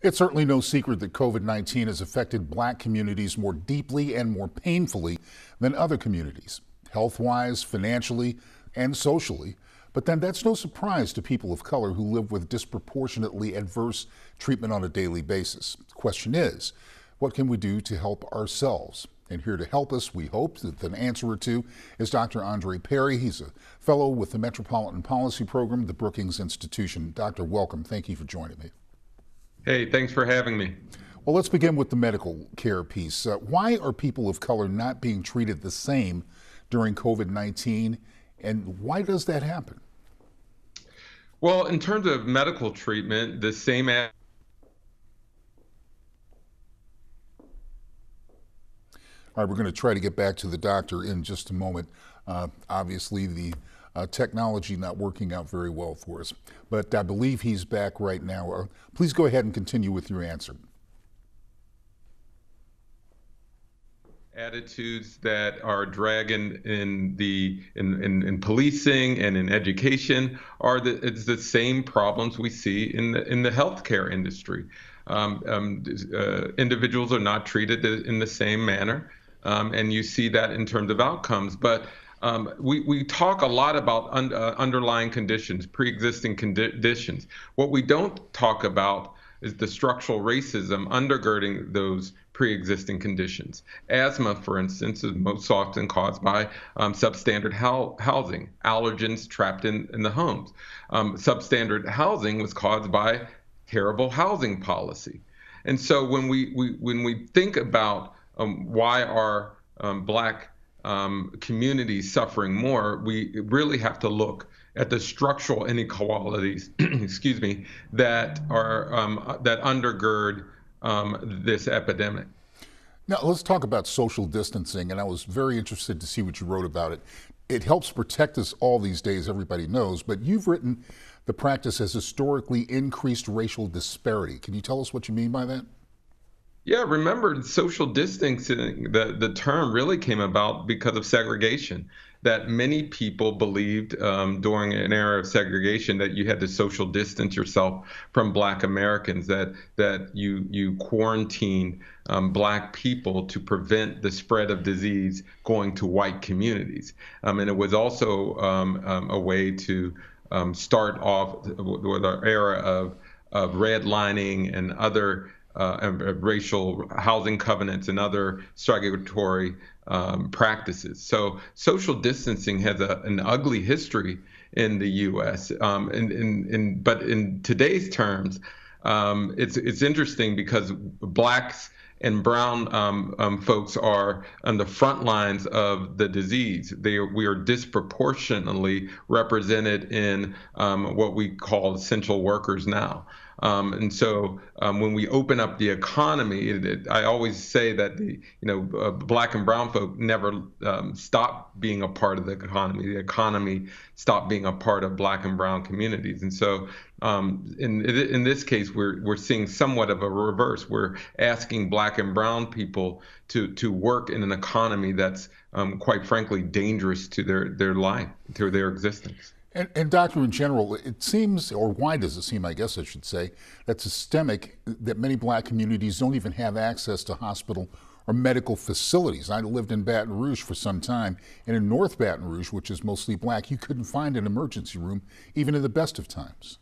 It's certainly no secret that COVID-19 has affected black communities more deeply and more painfully than other communities, health-wise, financially, and socially. But then that's no surprise to people of color who live with disproportionately adverse treatment on a daily basis. The question is, what can we do to help ourselves? And here to help us, we hope, with an answer or two, is Dr. Andre Perry. He's a fellow with the Metropolitan Policy Program at the Brookings Institution. Doctor, welcome. Thank you for joining me. Hey, thanks for having me. Well, let's begin with the medical care piece. Why are people of color not being treated the same during COVID-19, and why does that happen? Well, in terms of medical treatment, the same. All right, we're going to try to get back to the doctor in just a moment. Obviously, the technology not working out very well for us, but I believe he's back right now. Please go ahead and continue with your answer. Attitudes that are dragging in policing and in education are it's the same problems we see in the healthcare industry. Individuals are not treated in the same manner, and you see that in terms of outcomes. But we talk a lot about underlying conditions, pre-existing conditions. What we don't talk about is the structural racism undergirding those pre-existing conditions. Asthma, for instance, is most often caused by substandard housing, allergens trapped in the homes. Substandard housing was caused by terrible housing policy. And so when we think about why are black communities suffering more, we really have to look at the structural inequalities, excuse me, that are that undergird this epidemic. Now let's talk about social distancing, and I was very interested to see what you wrote about it. It helps protect us all these days, everybody knows, but you've written the practice has historically increased racial disparity. Can you tell us what you mean by that? Yeah, remember social distancing, the term really came about because of segregation, that many people believed during an era of segregation that you had to social distance yourself from Black Americans, that you quarantined Black people to prevent the spread of disease going to white communities. And it was also a way to start off with an era of redlining and other racial housing covenants and other segregatory practices. So social distancing has an ugly history in the U.S. But in today's terms, it's interesting because Blacks and brown folks are on the front lines of the disease. We are disproportionately represented in what we call essential workers now. And so when we open up the economy, I always say that Black and brown folk never stop being a part of the economy. The economy stopped being a part of Black and brown communities. And so in this case, we're seeing somewhat of a reverse. We're asking Black and brown people to work in an economy that's quite frankly dangerous to their life, to their existence. And doctor, in general, it seems, or why does it seem, I guess I should say, that systemic, that many Black communities don't even have access to hospital or medical facilities. I lived in Baton Rouge for some time, and in North Baton Rouge, which is mostly Black, you couldn't find an emergency room, even in the best of times.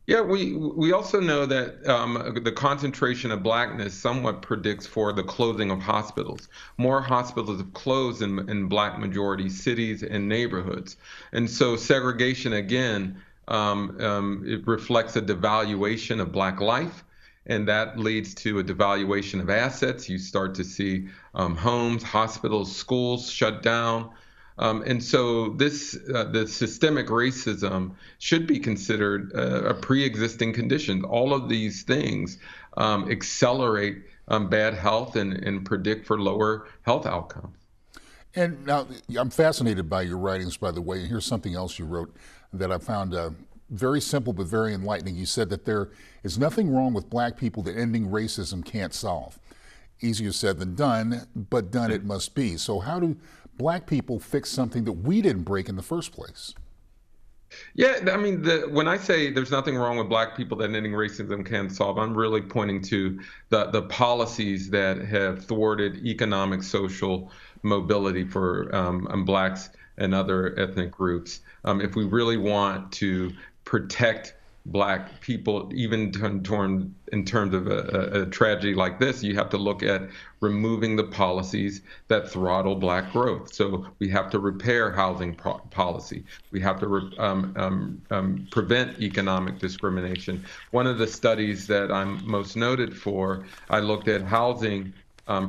Yeah, we also know that the concentration of Blackness somewhat predicts for the closing of hospitals. More hospitals have closed in Black majority cities and neighborhoods. And so segregation, again, it reflects a devaluation of Black life, and that leads to a devaluation of assets. You start to see homes, hospitals, schools shut down. And so the systemic racism should be considered a pre-existing condition. All of these things accelerate bad health and predict for lower health outcomes. And now I'm fascinated by your writings, by the way, and here's something else you wrote that I found very simple but very enlightening. You said that there is nothing wrong with Black people that ending racism can't solve. Easier said than done, but done it must be. So how do Black people fix something that we didn't break in the first place? Yeah, I mean, when I say there's nothing wrong with Black people that ending racism can solve, I'm really pointing to the policies that have thwarted economic, social mobility for Blacks and other ethnic groups. If we really want to protect Black people, even in terms of a tragedy like this, you have to look at removing the policies that throttle Black growth. So we have to repair housing policy. We have to prevent economic discrimination. One of the studies that I'm most noted for, I looked at housing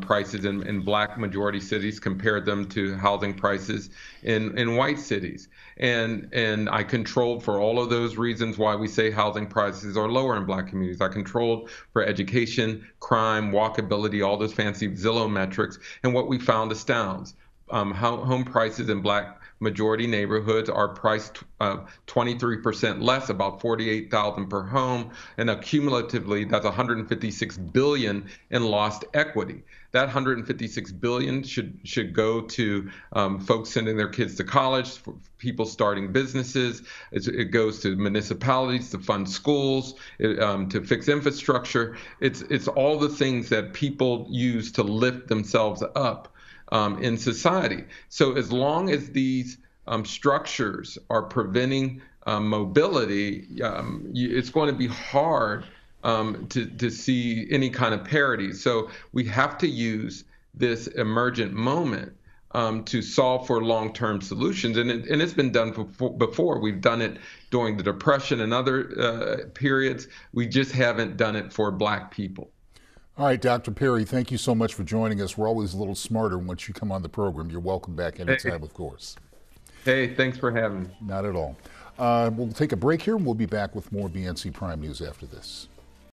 prices in Black majority cities, compared them to housing prices in white cities. And I controlled for all of those reasons why we say housing prices are lower in Black communities. I controlled for education, crime, walkability, all those fancy Zillow metrics. And what we found astounds. Home prices in Black majority neighborhoods are priced 23% less, about $48,000 per home, and cumulatively that's 156 billion in lost equity. That 156 billion should go to folks sending their kids to college, for people starting businesses. It goes to municipalities to fund schools, to fix infrastructure. It's all the things that people use to lift themselves up in society. So as long as these structures are preventing mobility, it's going to be hard to see any kind of parity. So we have to use this emergent moment to solve for long-term solutions. And it's been done before. We've done it during the Depression and other periods. We just haven't done it for Black people. All right, Dr. Perry, thank you so much for joining us. We're always a little smarter once you come on the program. You're welcome back anytime, of course. Hey, thanks for having me. Not at all. We'll take a break here, and we'll be back with more BNC Prime News after this.